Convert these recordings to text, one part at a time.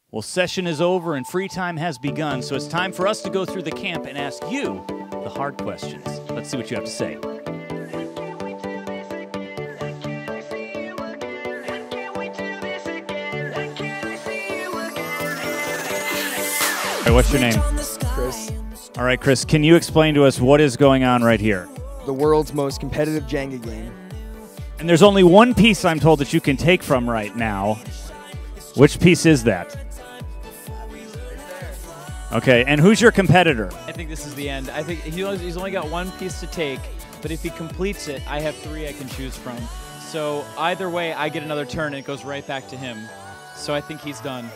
Well, session is over and free time has begun, so it's time for us to go through the camp and ask you the hard questions. Let's see what you have to say. All right, what's your name? Chris. All right, Chris, can you explain to us what is going on right here? The world's most competitive Jenga game. And there's only one piece I'm told that you can take from right now. Which piece is that? Okay, and who's your competitor? I think this is the end. I think he's only got one piece to take, but if he completes it, I have 3 I can choose from. So either way, I get another turn, and it goes right back to him. So I think he's done.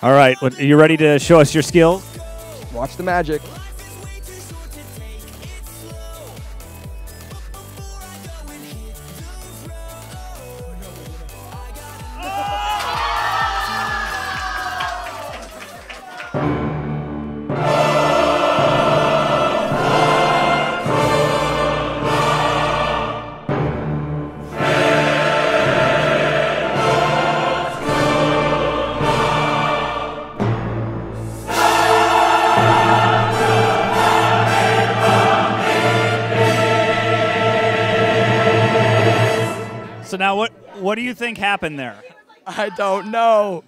All right, are you ready to show us your skills? Watch the magic. So now what do you think happened there? I don't know.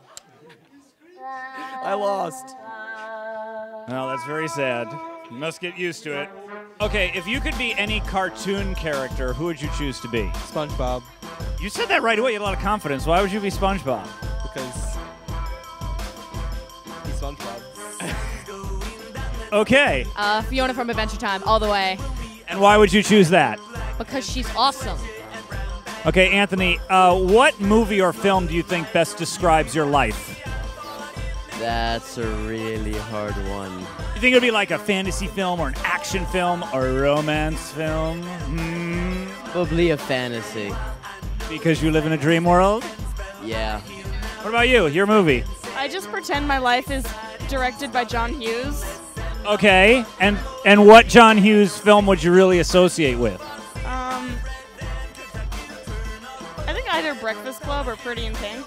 I lost. Well, that's very sad. You must get used to it. Okay, if you could be any cartoon character, who would you choose to be? SpongeBob. You said that right away. You had a lot of confidence. Why would you be SpongeBob? Because he's SpongeBob. Okay. Fiona from Adventure Time, all the way. And why would you choose that? Because she's awesome. Okay, Anthony, what movie or film do you think best describes your life? That's a really hard one. You think it would be like a fantasy film or an action film or a romance film? Probably a fantasy. Because you live in a dream world? Yeah. What about you? Your movie? I just pretend my life is directed by John Hughes. Okay, and what John Hughes film would you really associate with? I think either Breakfast Club or Pretty in Pink.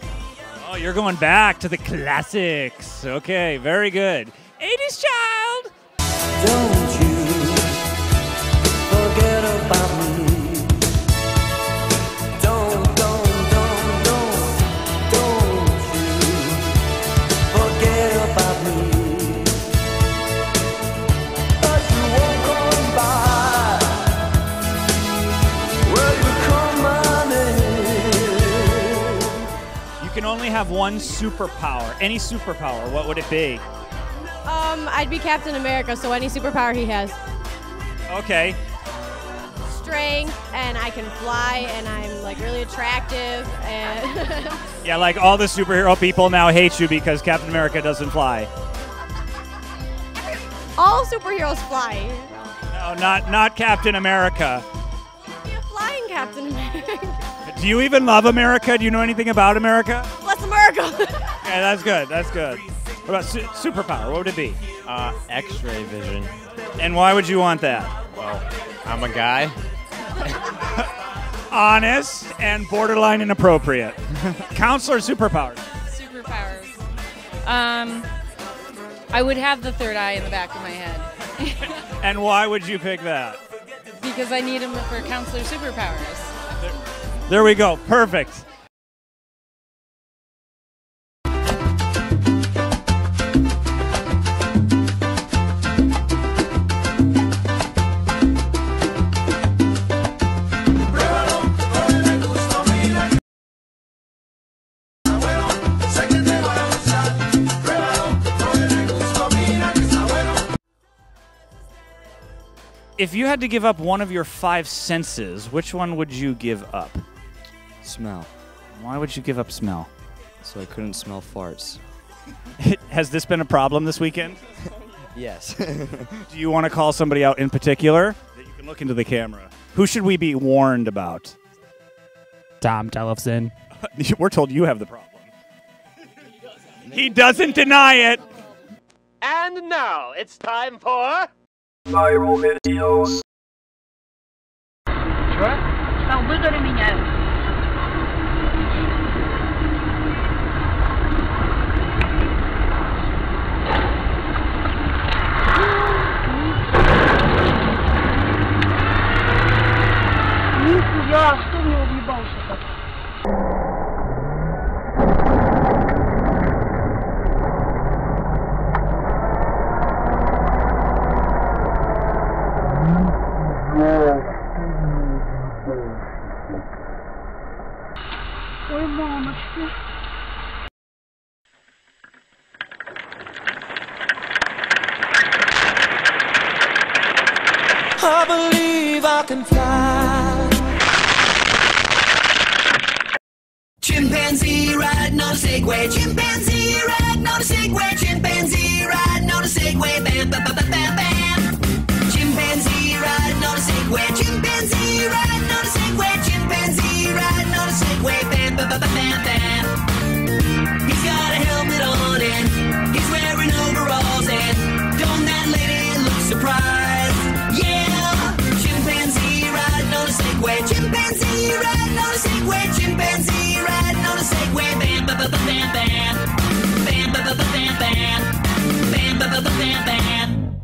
Oh, you're going back to the classics. Okay, very good. 80s child! Don't you forget about me. Don't you forget about me. 'Cause you won't come by. Well, you come running. You can only have one superpower. Any superpower, what would it be? I'd be Captain America, so any superpower he has. Okay. Strength, and I can fly, and I'm like really attractive, and Yeah, like all the superhero people now hate you because Captain America doesn't fly. all superheroes fly. No, not Captain America. Be a flying Captain America. Do you even love America? Do you know anything about America? Bless America. Yeah, that's good. That's good. What about superpower? What would it be? X-ray vision. And why would you want that? Well, I'm a guy. Honest and borderline inappropriate. Counselor superpowers. Superpowers. I would have the third eye in the back of my head. And why would you pick that? Because I need them for counselor superpowers. There we go. Perfect. If you had to give up one of your 5 senses, which one would you give up? Smell. Why would you give up smell? So I couldn't smell farts. Has this been a problem this weekend? Yes. Do you want to call somebody out in particular? That you can look into the camera. Who should we be warned about? Tom Tellefson. We're told you have the problem. He doesn't deny it. And now it's time for Viral videos. I believe I can fly. Chimpanzee riding on a Segway. Chimpanzee riding on a Segway. Chimpanzee riding on a Segway. Bam, bam, bam, bam, bam. Chimpanzee riding on a Segway. Chimpanzee riding on a Segway. Chimpanzee riding on a Segway. Bam, bam, bam, bam, bam. He's got a helmet on and he's wearing overalls and don't that lady look surprised? Yeah, chimpanzee riding on a Segway. Chimpanzee riding on a Segway. Chimpanzee riding on a Segway. Bam, bam, bam, bam, bam. Bam, bam, bam, bam, bam. Bam, bam, bam, bam, bam.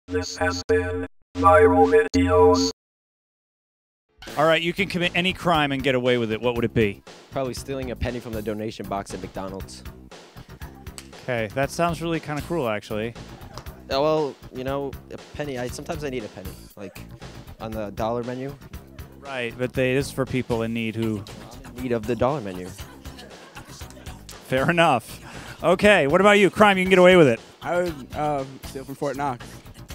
This has been Viral Videos. All right, you can commit any crime and get away with it. What would it be? Probably stealing a penny from the donation box at McDonald's. Okay, that sounds really kind of cruel, actually. Well, you know, a penny. Sometimes I need a penny, like on the dollar menu. Right, but this is for people in need who... In need of the dollar menu. Fair enough. Okay, what about you? Crime, you can get away with it. I would steal from Fort Knox.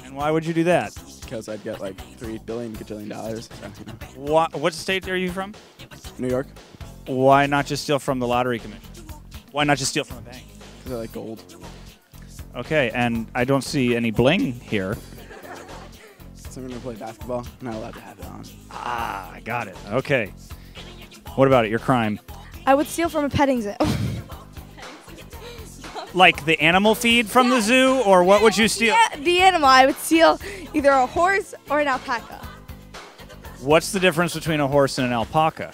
And why would you do that? Because I'd get like $3 billion, gajillion. So, you know. What state are you from? New York. Why not just steal from the lottery commission? Why not just steal from a bank? Because I like gold. Okay, and I don't see any bling here. So I'm going to play basketball. I'm not allowed to have it on. Ah, I got it. Okay. What about it? Your crime? I would steal from a petting zoo. Like the animal feed from the zoo, or what would you steal? Yeah, the animal. I would steal either a horse or an alpaca. What's the difference between a horse and an alpaca?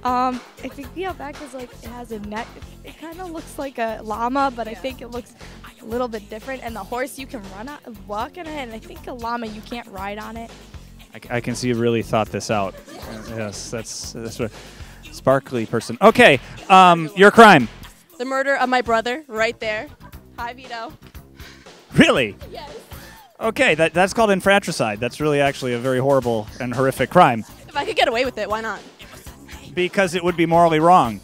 I think the alpaca is like, it has a neck. It kind of looks like a llama, but I think it looks a little bit different. And the horse, you can walk on it, and I think a llama, you can't ride on it. I can see you really thought this out. Yes, that's what sparkly person. Okay, your crime. The murder of my brother, right there. Hi, Vito. Really? Yes. Okay, that's called infanticide. That's really actually a very horrible and horrific crime. If I could get away with it, why not? Because it would be morally wrong.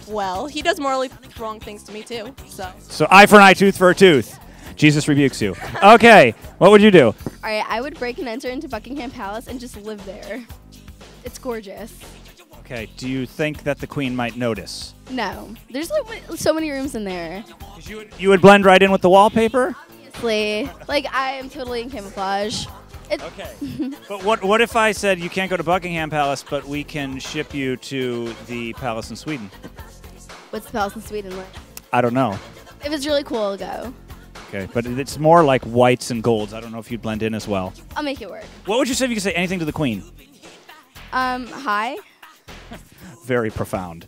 Well, he does morally wrong things to me, too, so. So eye for an eye, tooth for a tooth. Jesus rebukes you. Okay, what would you do? All right, I would break and enter into Buckingham Palace and just live there. It's gorgeous. Okay, do you think that the queen might notice? No, there's like so many rooms in there. You would blend right in with the wallpaper? Obviously. Like, I am totally in camouflage. Okay. But what if I said you can't go to Buckingham Palace, but we can ship you to the palace in Sweden? What's the palace in Sweden like? I don't know. If it's really cool, I'll go. Okay, but it's more like whites and golds. I don't know if you'd blend in as well. I'll make it work. What would you say if you could say anything to the queen? Hi. Very profound.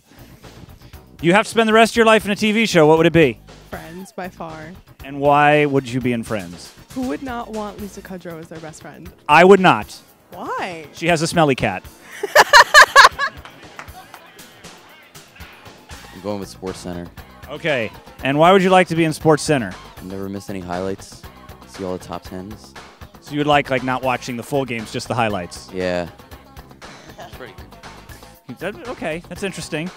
You have to spend the rest of your life in a TV show. What would it be? Friends, by far. And why would you be in Friends? Who would not want Lisa Kudrow as their best friend? I would not. Why? She has a smelly cat. I'm going with Sports Center. Okay. And why would you like to be in Sports Center? Never miss any highlights. See all the top tens. So you would like not watching the full games, just the highlights? Yeah. Pretty good. Okay, that's interesting.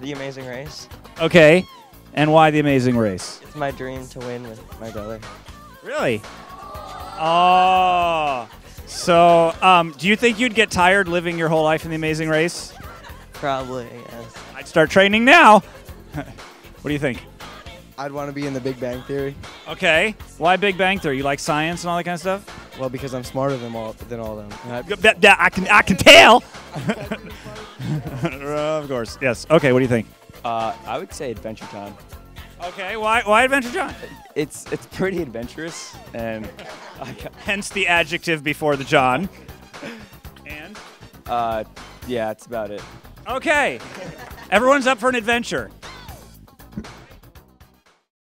The Amazing Race. Okay. And why The Amazing Race? It's my dream to win with my brother. Really? Oh. So, do you think you'd get tired living your whole life in The Amazing Race? Probably, yes. I'd start training now. What do you think? I'd want to be in the Big Bang Theory. Okay. Why Big Bang Theory? You like science and all that kind of stuff? Well, because I'm smarter than all of them. I can tell. Of course. Yes. Okay. What do you think? I would say Adventure Time. Okay. Why Adventure Time? It's pretty adventurous, and hence the adjective before the John. And? Yeah, that's about it. Okay. Everyone's up for an adventure.